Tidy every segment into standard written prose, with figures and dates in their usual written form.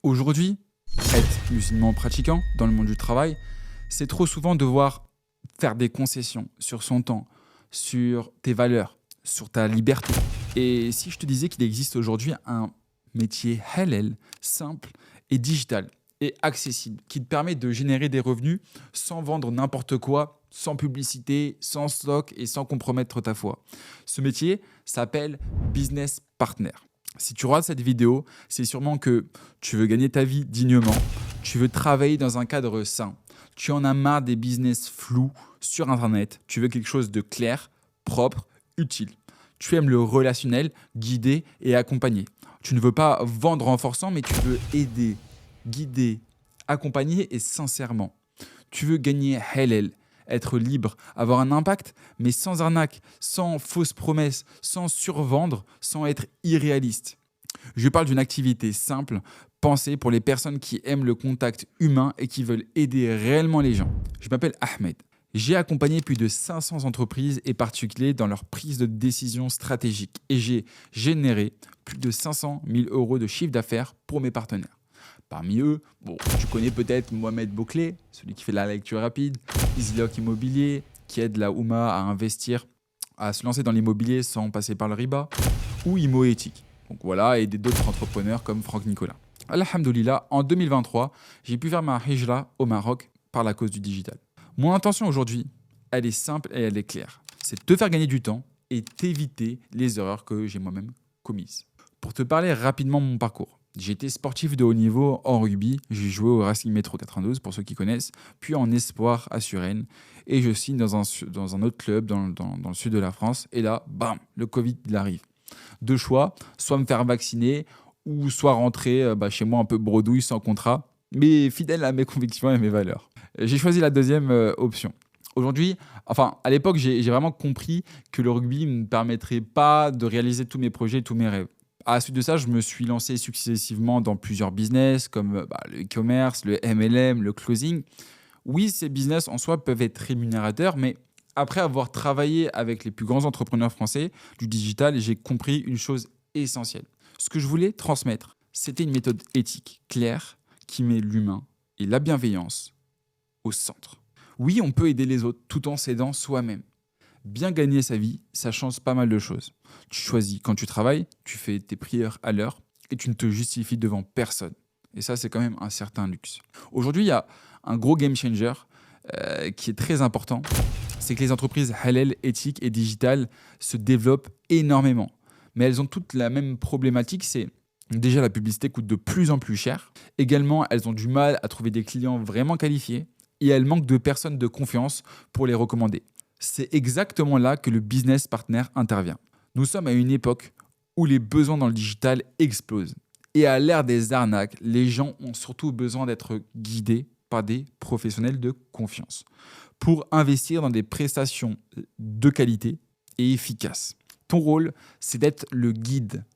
Aujourd'hui, être musulman pratiquant dans le monde du travail, c'est trop souvent devoir faire des concessions sur son temps, sur tes valeurs, sur ta liberté. Et si je te disais qu'il existe aujourd'hui un métier halal, simple et digital et accessible, qui te permet de générer des revenus sans vendre n'importe quoi, sans publicité, sans stock et sans compromettre ta foi. Ce métier s'appelle Business Partner. Si tu regardes cette vidéo, c'est sûrement que tu veux gagner ta vie dignement, tu veux travailler dans un cadre sain, tu en as marre des business flous sur Internet, tu veux quelque chose de clair, propre, utile. Tu aimes le relationnel, guider et accompagner. Tu ne veux pas vendre en forçant, mais tu veux aider, guider, accompagner et sincèrement. Tu veux gagner halal, être libre, avoir un impact, mais sans arnaque, sans fausses promesses, sans survendre, sans être irréaliste. Je parle d'une activité simple, pensée pour les personnes qui aiment le contact humain et qui veulent aider réellement les gens. Je m'appelle Ahmed. J'ai accompagné plus de 500 entreprises et particuliers dans leur prise de décision stratégique et j'ai généré plus de 500 000 euros de chiffre d'affaires pour mes partenaires. Parmi eux, tu connais peut-être Mohamed Bouclé, celui qui fait la lecture rapide, EasyLock Immobilier, qui aide la Oumma à investir, à se lancer dans l'immobilier sans passer par le riba, ou ImoEthique. Donc voilà, et d'autres entrepreneurs comme Franck Nicolas. Alhamdoulilah, en 2023, j'ai pu faire ma hijra au Maroc par la cause du digital. Mon intention aujourd'hui, elle est simple et elle est claire. C'est de te faire gagner du temps et t'éviter les erreurs que j'ai moi-même commises. Pour te parler rapidement de mon parcours, j'ai été sportif de haut niveau en rugby, j'ai joué au Racing Métro 92 pour ceux qui connaissent, puis en espoir à Suresnes et je signe dans un autre club dans le sud de la France et là, bam, le Covid il arrive. Deux choix, soit me faire vacciner ou soit rentrer chez moi un peu bredouille sans contrat, mais fidèle à mes convictions et à mes valeurs. J'ai choisi la deuxième option. Aujourd'hui, à l'époque, j'ai vraiment compris que le rugby ne me permettrait pas de réaliser tous mes projets, tous mes rêves. À la suite de ça, je me suis lancé successivement dans plusieurs business comme le e-commerce, le MLM, le closing. Oui, ces business en soi peuvent être rémunérateurs, mais après avoir travaillé avec les plus grands entrepreneurs français du digital, j'ai compris une chose essentielle. Ce que je voulais transmettre, c'était une méthode éthique, claire, qui met l'humain et la bienveillance au centre. Oui, on peut aider les autres tout en s'aidant soi-même. Bien gagner sa vie, ça change pas mal de choses. Tu choisis quand tu travailles, tu fais tes prières à l'heure et tu ne te justifies devant personne. Et ça, c'est quand même un certain luxe. Aujourd'hui, il y a un gros game changer qui est très important. C'est que les entreprises halal, éthiques et digitales se développent énormément. Mais elles ont toutes la même problématique, c'est déjà la publicité coûte de plus en plus cher. Également, elles ont du mal à trouver des clients vraiment qualifiés et elles manquent de personnes de confiance pour les recommander. C'est exactement là que le business partner intervient. Nous sommes à une époque où les besoins dans le digital explosent. Et à l'ère des arnaques, les gens ont surtout besoin d'être guidés par des professionnels de confiance pour investir dans des prestations de qualité et efficaces. Ton rôle, c'est d'être le guide,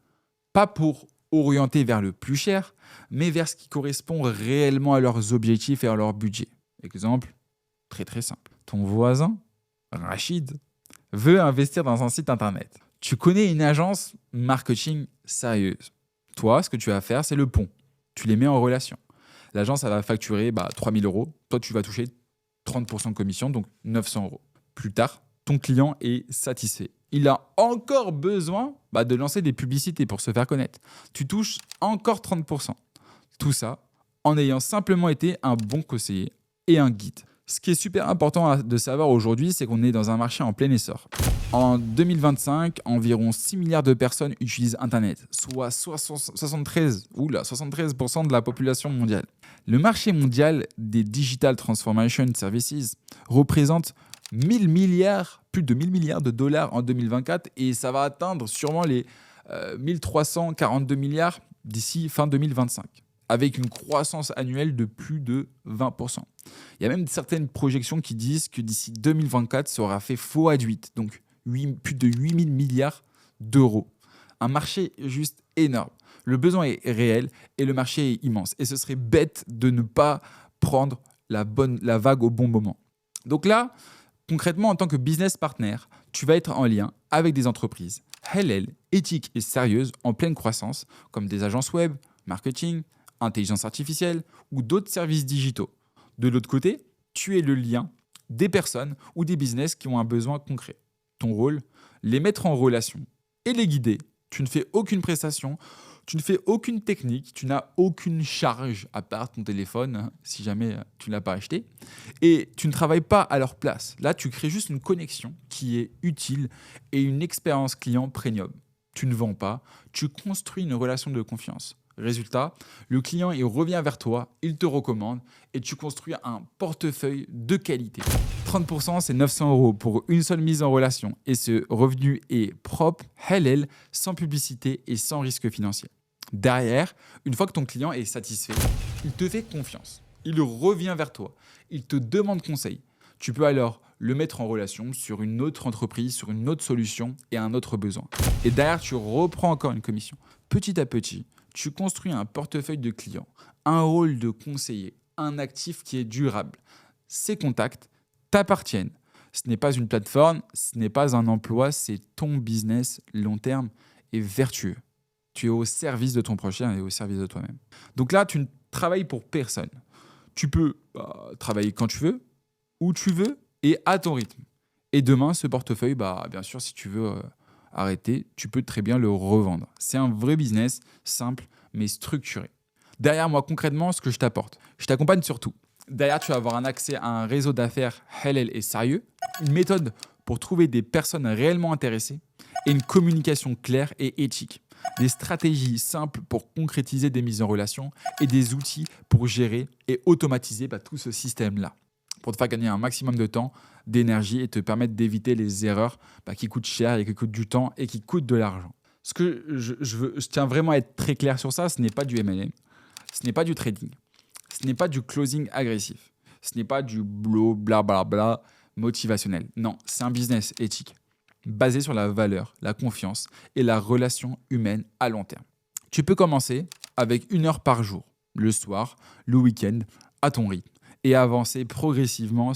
pas pour orienter vers le plus cher, mais vers ce qui correspond réellement à leurs objectifs et à leur budget. Exemple, très très simple. Ton voisin, Rachid, veut investir dans un site internet. Tu connais une agence marketing sérieuse. Toi, ce que tu vas faire, c'est le pont. Tu les mets en relation. L'agence, elle va facturer 3 000 euros. Toi, tu vas toucher 30% de commission, donc 900 euros. Plus tard, ton client est satisfait. Il a encore besoin de lancer des publicités pour se faire connaître. Tu touches encore 30%. Tout ça en ayant simplement été un bon conseiller et un guide. Ce qui est super important de savoir aujourd'hui, c'est qu'on est dans un marché en plein essor. En 2025, environ 6 milliards de personnes utilisent Internet, soit 73% de la population mondiale. Le marché mondial des Digital Transformation Services représente plus de 1000 milliards de dollars en 2024 et ça va atteindre sûrement les 1342 milliards d'ici fin 2025. Avec une croissance annuelle de plus de 20%. Il y a même certaines projections qui disent que d'ici 2024, ça aura fait x8, donc plus de 8 000 milliards d'euros. Un marché juste énorme. Le besoin est réel et le marché est immense. Et ce serait bête de ne pas prendre la vague au bon moment. Donc là, concrètement, en tant que business partner, tu vas être en lien avec des entreprises halal, éthiques et sérieuses en pleine croissance, comme des agences web, marketing, intelligence artificielle ou d'autres services digitaux. De l'autre côté, tu es le lien des personnes ou des business qui ont un besoin concret. Ton rôle, les mettre en relation et les guider. Tu ne fais aucune prestation, tu ne fais aucune technique, tu n'as aucune charge à part ton téléphone, si jamais tu ne l'as pas acheté. Et tu ne travailles pas à leur place. Là, tu crées juste une connexion qui est utile et une expérience client premium. Tu ne vends pas, tu construis une relation de confiance. Résultat, le client il revient vers toi, il te recommande et tu construis un portefeuille de qualité. 30%, c'est 900 € pour une seule mise en relation et ce revenu est propre, halal, sans publicité et sans risque financier. Derrière, une fois que ton client est satisfait, il te fait confiance, il revient vers toi, il te demande conseil. Tu peux alors le mettre en relation sur une autre entreprise, sur une autre solution et un autre besoin. Et derrière, tu reprends encore une commission. Petit à petit, tu construis un portefeuille de clients, un rôle de conseiller, un actif qui est durable. Ces contacts t'appartiennent. Ce n'est pas une plateforme, ce n'est pas un emploi, c'est ton business long terme et vertueux. Tu es au service de ton prochain et au service de toi-même. Donc là, tu ne travailles pour personne. Tu peux travailler quand tu veux, où tu veux et à ton rythme. Et demain, ce portefeuille, bien sûr, si tu veux arrêter, tu peux très bien le revendre. C'est un vrai business simple mais structuré. Derrière moi, concrètement, ce que je t'apporte, je t'accompagne sur tout. Derrière, tu vas avoir un accès à un réseau d'affaires halal et sérieux, une méthode pour trouver des personnes réellement intéressées et une communication claire et éthique. Des stratégies simples pour concrétiser des mises en relation et des outils pour gérer et automatiser tout ce système-là. Pour te faire gagner un maximum de temps, d'énergie et te permettre d'éviter les erreurs qui coûtent cher et qui coûtent du temps et qui coûtent de l'argent. Ce que je tiens vraiment à être très clair sur ça, ce n'est pas du MLM, ce n'est pas du trading, ce n'est pas du closing agressif, ce n'est pas du blablabla motivationnel. Non, c'est un business éthique basé sur la valeur, la confiance et la relation humaine à long terme. Tu peux commencer avec 1 heure par jour, le soir, le week-end, à ton rythme et avancer progressivement